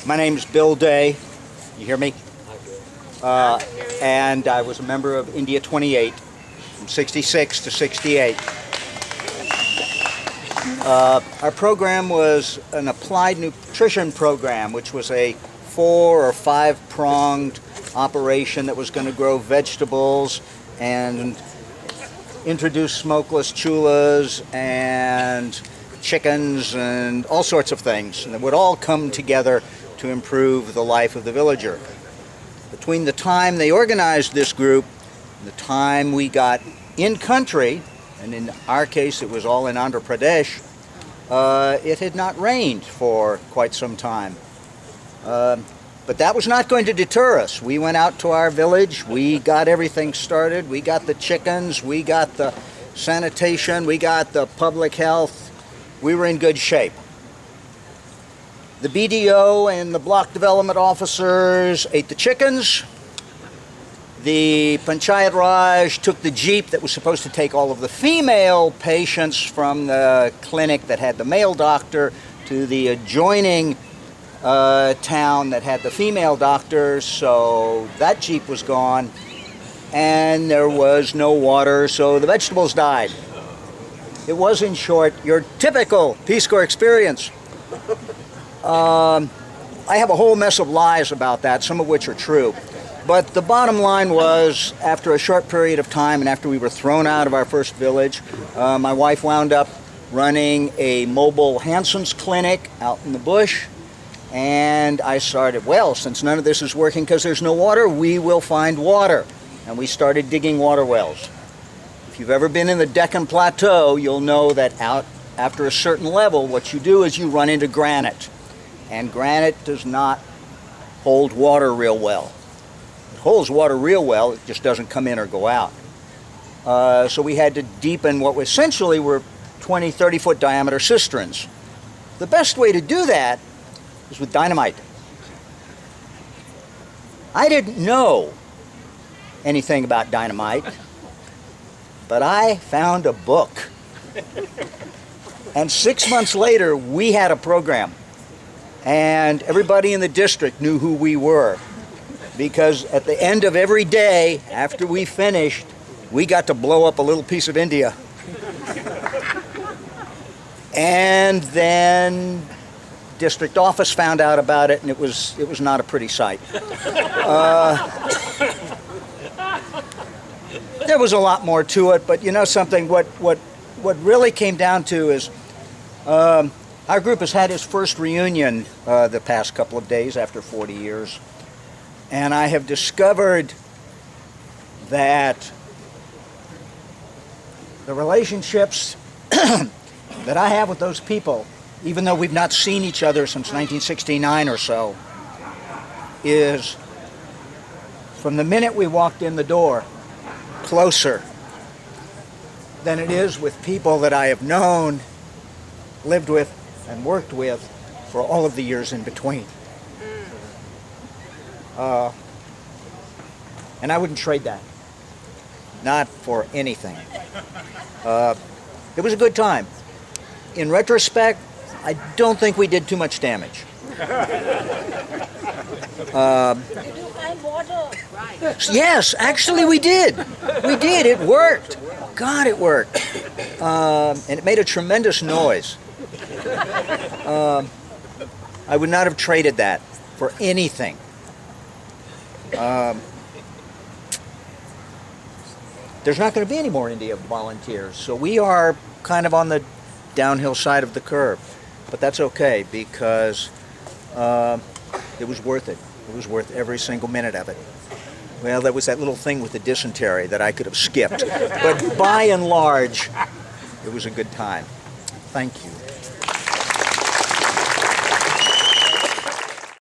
My name's Bill Day. You hear me? And I was a member of India 28 from 66 to 68. Our program was an applied nutrition program, which was a 4 or 5 pronged operation that was going to grow vegetables and introduce smokeless chulas and chickens and all sorts of things, and it would all come together to improve the life of the villager. Between the time they organized this group and the time we got in country, and in our case it was all in Andhra Pradesh, it had not rained for quite some time. But that was not going to deter us. We went out to our village, we got everything started, we got the chickens, we got the sanitation, we got the public health. We were in good shape. The BDO and the block development officers ate the chickens. The Panchayat Raj took the jeep that was supposed to take all of the female patients from the clinic that had the male doctor to the adjoining town that had the female doctor, so that jeep was gone, and there was no water, so the vegetables died. It was, in short, your typical Peace Corps experience. I have a whole mess of lies about that, some of which are true. But the bottom line was, after a short period of time and after we were thrown out of our first village, my wife wound up running a mobile Hanson's clinic out in the bush. And I started, well, since none of this is working because there's no water, we will find water. And we started digging water wells. If you've ever been in the Deccan Plateau, you'll know that out after a certain level, what you do is you run into granite. And granite does not hold water real well. It holds water real well, it just doesn't come in or go out. So we had to deepen what essentially were 20, 30-foot diameter cisterns. The best way to do that is with dynamite. I didn't know anything about dynamite, but I found a book. And 6 months later, we had a program. And everybody in the district knew who we were. Because at the end of every day, after we finished, we got to blow up a little piece of India. And then district office found out about it, and it was not a pretty sight. There was a lot more to it, but you know something, what really came down to is our group has had its first reunion the past couple of days after 40 years, and I have discovered that the relationships that I have with those people, even though we've not seen each other since 1969 or so, is from the minute we walked in the door, closer than it is with people that I have known, lived with, and worked with for all of the years in between. And I wouldn't trade that. Not for anything. It was a good time. In retrospect, I don't think we did too much damage. Did you find water? Right. Yes, actually we did. We did. It worked. God, it worked. And it made a tremendous noise. I would not have traded that for anything. There's not going to be any more India volunteers, so we are kind of on the downhill side of the curve. But that's okay, because it was worth it. It was worth every single minute of it. Well, there was that little thing with the dysentery that I could have skipped. But by and large, it was a good time. Thank you.